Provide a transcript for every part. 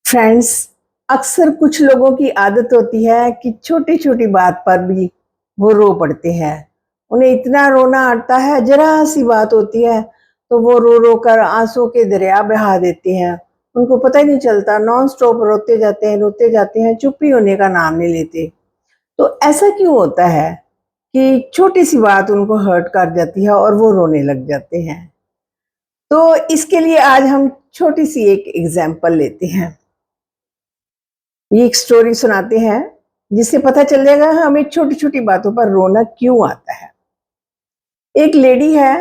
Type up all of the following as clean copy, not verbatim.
Friends, अक्सर कुछ लोगों की आदत होती है कि छोटी छोटी बात पर भी वो रो पड़ते हैं। उन्हें इतना रोना आता है, जरा सी बात होती है तो वो रो रो कर आंसू के दरिया बहा देते हैं। उनको पता ही नहीं चलता, नॉन स्टॉप रोते जाते हैं, चुप्पी होने का नाम नहीं लेते। तो ऐसा क्यों होता है कि छोटी सी बात उनको हर्ट कर जाती है और वो रोने लग जाते हैं? तो इसके लिए आज हम छोटी सी एक एग्जाम्पल लेते हैं। ये एक स्टोरी सुनाते हैं, जिससे पता चल जाएगा हमें छोटी-छोटी बातों पर रोना क्यों आता है। एक लेडी है,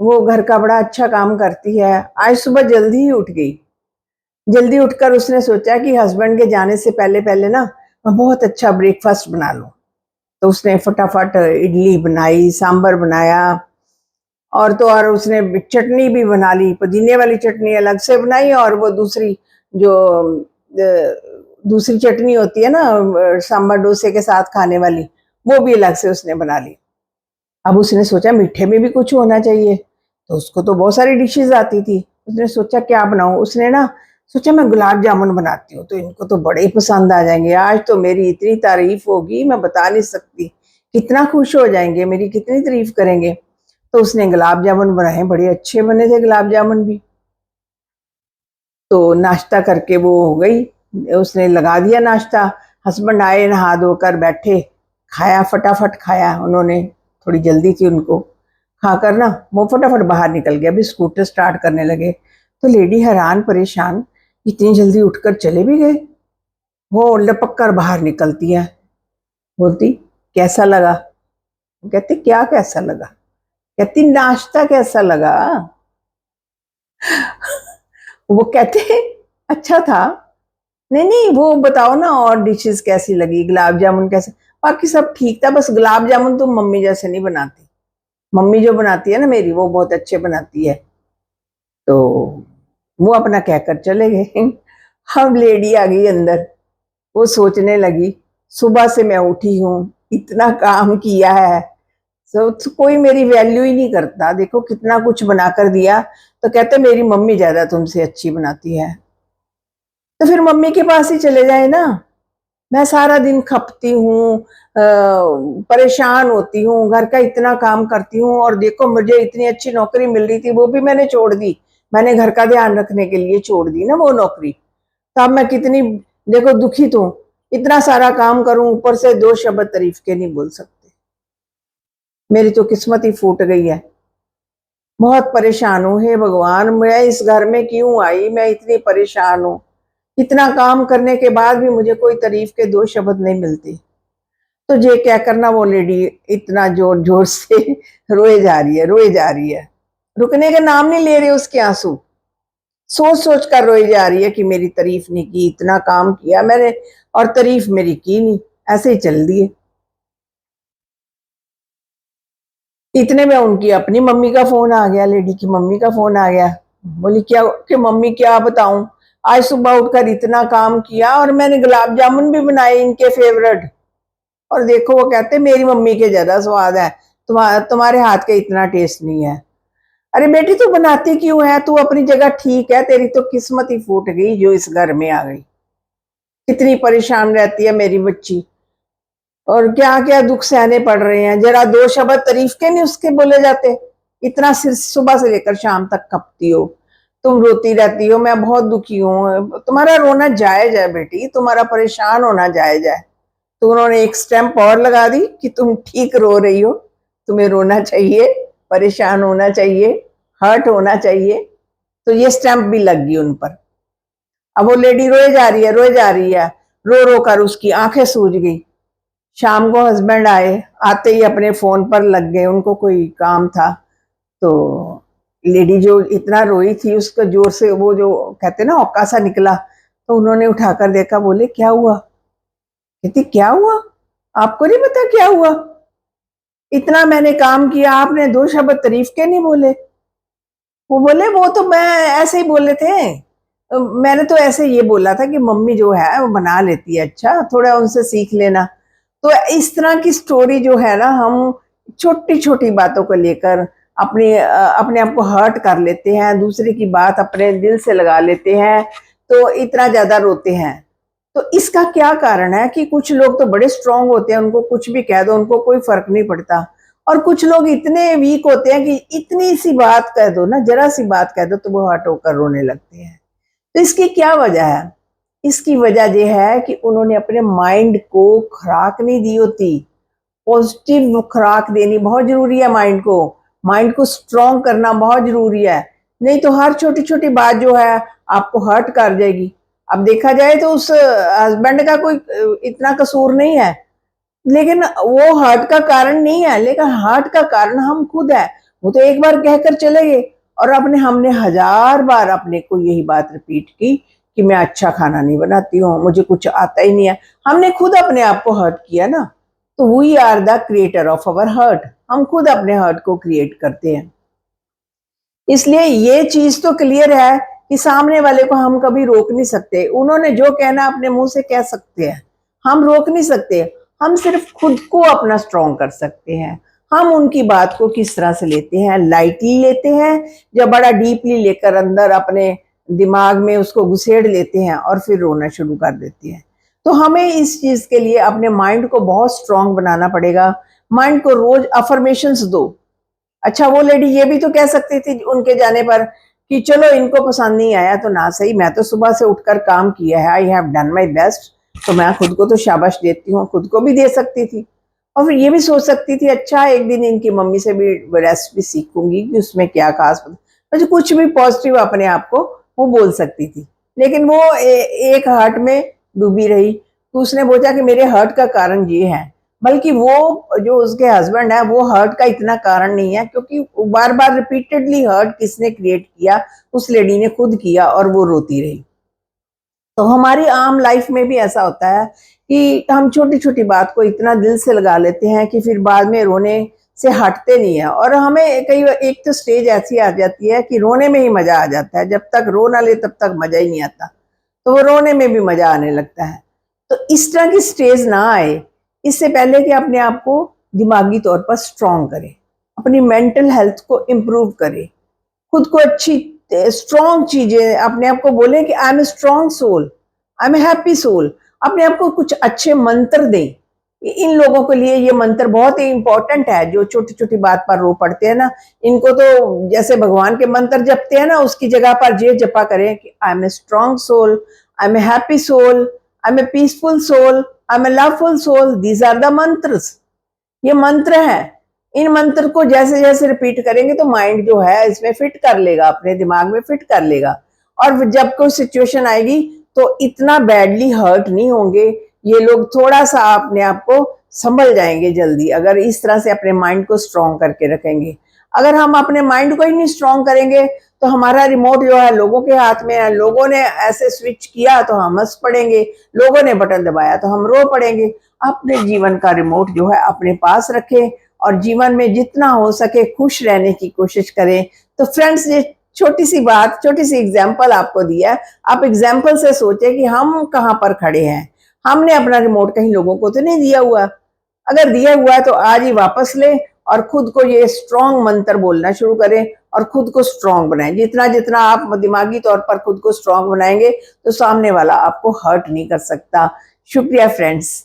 वो घर का बड़ा अच्छा काम करती है। आज सुबह जल्दी ही उठ गई। जल्दी उठकर उसने सोचा कि हस्बैंड के जाने से पहले-पहले ना मैं बहुत अच्छा ब्रेकफ़ास्ट बना लूँ। तो उसने फटाफट इडली बनाई, सांभर बनाया और तो और उसने चटनी भी बना ली। पुदीने वाली चटनी अलग से बनाई और वो दूसरी जो दूसरी चटनी होती है ना, सांभर डोसे के साथ खाने वाली, वो भी अलग से उसने बना ली। अब उसने सोचा मीठे में भी कुछ होना चाहिए, तो उसको तो बहुत सारी डिशेज़ आती थी। उसने सोचा क्या बनाऊँ? उसने ना सोचा मैं गुलाब जामुन बनाती हूँ, तो इनको तो बड़े पसंद आ जाएँगे। आज तो मेरी इतनी तारीफ़ होगी, मैं बता नहीं सकती। कितना खुश हो जाएँगे, मेरी कितनी तारीफ़ करेंगे। तो उसने गुलाब जामुन बनाए, बड़े अच्छे बने थे गुलाब जामुन भी। तो नाश्ता करके वो हो गई, उसने लगा दिया नाश्ता। हस्बैंड आए, नहा धोकर बैठे, खाया, फटाफट खाया उन्होंने, थोड़ी जल्दी थी उनको। खाकर ना वो फटाफट बाहर निकल गए, अभी स्कूटर स्टार्ट करने लगे। तो लेडी हैरान परेशान, इतनी जल्दी उठकर चले भी गए। वो लपक कर बाहर निकलती है, बोलती कैसा लगा? वो कहते क्या कैसा लगा? कहती नाश्ता कैसा लगा? वो कहते अच्छा था। नहीं, नहीं, वो बताओ ना और डिशेज़ कैसी लगी? गुलाब जामुन कैसे? बाकी सब ठीक था, बस गुलाब जामुन तुम मम्मी जैसे नहीं बनाती। मम्मी जो बनाती है ना मेरी, वो बहुत अच्छे बनाती है। तो वो अपना कहकर चले गए। अब लेडी आ गई अंदर, वो सोचने लगी, सुबह से मैं उठी हूँ, इतना काम किया है, तो कोई मेरी वैल्यू ही नहीं करता। देखो कितना कुछ बनाकर दिया, तो कहते मेरी मम्मी ज़्यादा तुमसे अच्छी बनाती है। तो फिर मम्मी के पास ही चले जाए ना। मैं सारा दिन खपती हूँ, परेशान होती हूँ, घर का इतना काम करती हूँ और देखो मुझे इतनी अच्छी नौकरी मिल रही थी, वो भी मैंने छोड़ दी। मैंने घर का ध्यान रखने के लिए छोड़ दी ना वो नौकरी। तो अब मैं कितनी देखो दुखित हूँ। इतना सारा काम करूँ, ऊपर से 2 शब्द तारीफ के नहीं बोल सकते। मेरी तो किस्मत ही फूट गई है। बहुत परेशान हूँ, हे भगवान मैं इस घर में क्यों आई? मैं इतनी परेशान हूँ। इतना काम करने के बाद भी मुझे कोई तारीफ के 2 शब्द नहीं मिलते। तो ये क्या करना, वो लेडी इतना जोर-जोर से रोए जा रही है, रोए जा रही है। रुकने का नाम नहीं ले रहे उसके आँसू। सोच-सोच कर रोई जा रही है कि मेरी तारीफ नहीं की, इतना काम किया मैंने और तारीफ मेरी की नहीं, ऐसे ही चल दिए। इतने में उनकी अपनी मम्मी का फ़ोन आ गया, लेडी की मम्मी का फ़ोन आ गया। बोली क्या कि मम्मी क्या बताऊँ, आज सुबह उठकर इतना काम किया और मैंने गुलाब जामुन भी बनाए इनके फ़ेवरेट। और देखो वो कहते मेरी मम्मी के ज़्यादा स्वाद है, तुम्हारे हाथ का इतना टेस्ट नहीं है। अरे बेटी तू बनाती क्यों है? तू अपनी जगह ठीक है, तेरी तो किस्मत ही फूट गई जो इस घर में आ गई। कितनी परेशान रहती है मेरी बच्ची और क्या-क्या दुःख सहने पड़ रहे हैं। ज़रा 2 शब्द तारीफ़ के नहीं उसके बोले जाते। इतना सिर सुबह से लेकर शाम तक खपती हो, तुम रोती रहती हो, मैं बहुत दुखी हूँ। तुम्हारा रोना जायज़ है बेटी, तुम्हारा परेशान होना जायज़ है। तो उन्होंने एक स्टैम्प और लगा दी कि तुम ठीक रो रही हो, तुम्हें रोना चाहिए, परेशान होना चाहिए, हर्ट होना चाहिए। तो ये स्टैम्प भी लग गई उन पर। अब वो लेडी रोए जा रही है, रोए जा रही है, रो-रो कर उसकी आँखें सूज गई। शाम को हस्बैंड आए, आते ही अपने फ़ोन पर लग गए, उनको कोई काम था। तो लेडी जो इतना रोई थी, उसका ज़ोर से वो जो कहते हैं ना हौका सा निकला, तो उन्होंने उठाकर देखा, बोले क्या हुआ? कहती क्या हुआ? आपको नहीं पता क्या हुआ? इतना मैंने काम किया, आपने 2 शब्द तारीफ के नहीं बोले। वो बोले वो तो मैं ऐसे ही बोले थे। मैंने तो ऐसे ये बोला था कि मम्मी जो है वो बना लेती है अच्छा, थोड़ा उनसे सीख लेना। तो इस तरह की स्टोरी जो है ना, हम छोटी-छोटी बातों को लेकर अपने आप को हर्ट कर लेते हैं, दूसरे की बात अपने दिल से लगा लेते हैं। तो इतना ज्यादा रोते हैं। तो इसका क्या कारण है कि कुछ लोग तो बड़े स्ट्रांग होते हैं, उनको कुछ भी कह दो उनको कोई फर्क नहीं पड़ता, और कुछ लोग इतने वीक होते हैं कि इतनी सी बात कह दो ना, जरा सी बात कह दो तो वो हट होकर रोने लगते हैं। तो इसकी क्या वजह है? इसकी वजह यह है कि उन्होंने अपने माइंड को खुराक नहीं दी होती। पॉजिटिव खुराक देनी बहुत जरूरी है माइंड को स्ट्रॉन्ग करना बहुत जरूरी है। नहीं तो हर छोटी छोटी बात जो है आपको हर्ट कर जाएगी। अब देखा जाए तो उस हस्बैंड का कोई इतना कसूर नहीं है, लेकिन वो हर्ट का कारण नहीं है, लेकिन हर्ट का कारण हम खुद है। वो तो एक बार कहकर चले गए, और हमने हजार बार अपने को यही बात रिपीट की कि मैं अच्छा खाना नहीं बनाती हूँ, मुझे कुछ आता ही नहीं है। हमने खुद अपने आप को हर्ट किया ना। तो we are the creator of our hurt. हम खुद अपने हर्ट को क्रिएट करते हैं। इसलिए ये चीज तो क्लियर है कि सामने वाले को हम कभी रोक नहीं सकते। उन्होंने जो कहना अपने मुंह से कह सकते हैं, हम रोक नहीं सकते। हम सिर्फ खुद को अपना स्ट्रॉन्ग कर सकते हैं। हम उनकी बात को किस तरह से लेते हैं, लाइटली लेते हैं या बड़ा डीपली लेकर अंदर अपने दिमाग में उसको घुसेड़ लेते हैं और फिर रोना शुरू कर देते हैं। तो हमें इस चीज के लिए अपने माइंड को बहुत स्ट्रांग बनाना पड़ेगा। माइंड को रोज अफर्मेशंस दो। अच्छा, वो लेडी ये भी तो कह सकती थी उनके जाने पर कि चलो इनको पसंद नहीं आया तो ना सही, मैं तो सुबह से उठकर काम किया है, I have done my best, तो मैं खुद को तो शाबाश देती हूँ। खुद को भी दे सकती थी, और फिर ये भी सोच सकती थी अच्छा एक दिन इनकी मम्मी से भी रेसिपी सीखूंगी कि उसमें क्या खास, मुझे कुछ भी पॉजिटिव अपने आप को वो बोल सकती थी। लेकिन वो एक हर्ट में डूबी रही। तो उसने बोला कि मेरे हर्ट का कारण ये है, बल्कि वो जो उसके हस्बैंड है वो हर्ट का इतना कारण नहीं है, क्योंकि बार बार रिपीटेडली हर्ट किसने क्रिएट किया? उस लेडी ने खुद किया, और वो रोती रही। तो हमारी आम लाइफ में भी ऐसा होता है कि हम छोटी छोटी बात को इतना दिल से लगा लेते हैं कि फिर बाद में रोने से हटते नहीं है। और हमें कई एक तो स्टेज ऐसी आ जाती है कि रोने में ही मजा आ जाता है, जब तक रो ना ले तब तक मजा ही नहीं आता, तो वो रोने में भी मजा आने लगता है। तो इस तरह की स्टेज ना आए, इससे पहले कि अपने आप को दिमागी तौर पर स्ट्रांग करें, अपनी मेंटल हेल्थ को इम्प्रूव करें, खुद को अच्छी स्ट्रॉन्ग चीजें अपने आप को बोले कि I am a strong soul, I am a happy soul. अपने आप को कुछ अच्छे मंत्र दें। इन लोगों के लिए ये मंत्र बहुत ही इंपॉर्टेंट है, जो छोटी छोटी बात पर रो पड़ते हैं ना। इनको तो जैसे भगवान के मंत्र जपते हैं ना, उसकी जगह पर ये जपा करें कि I am a strong soul, I am a happy soul, I am a peaceful soul, I am a loveful soul. These are the mantras. ये मंत्र है। इन मंत्र को जैसे जैसे रिपीट करेंगे तो माइंड जो है इसमें फिट कर लेगा, अपने दिमाग में फिट कर लेगा, और जब कोई सिचुएशन आएगी तो इतना बैडली हर्ट नहीं होंगे। ये लोग थोड़ा सा अपने आप को संभल जाएंगे जल्दी, अगर इस तरह से अपने माइंड को स्ट्रॉन्ग करके रखेंगे। अगर हम अपने माइंड को ही नहीं स्ट्रॉन्ग करेंगे तो हमारा रिमोट जो है लोगों के हाथ में है। लोगों ने ऐसे स्विच किया तो हम हंस पड़ेंगे, लोगों ने बटन दबाया तो हम रो पड़ेंगे। अपने जीवन का रिमोट जो है अपने पास रखें और जीवन में जितना हो सके खुश रहने की कोशिश करें। तो फ्रेंड्स, ये छोटी सी बात, छोटी सी एग्जाम्पल आपको दिया है। आप एग्जाम्पल से सोचे कि हम कहाँ पर खड़े हैं। हमने अपना रिमोट कहीं लोगों को तो नहीं दिया हुआ। अगर दिया हुआ है तो आज ही वापस लें और खुद को ये स्ट्रॉन्ग मंत्र बोलना शुरू करें और खुद को स्ट्रॉन्ग बनाएं। जितना जितना आप दिमागी तौर पर खुद को स्ट्रॉन्ग बनाएंगे तो सामने वाला आपको हर्ट नहीं कर सकता। शुक्रिया फ्रेंड्स।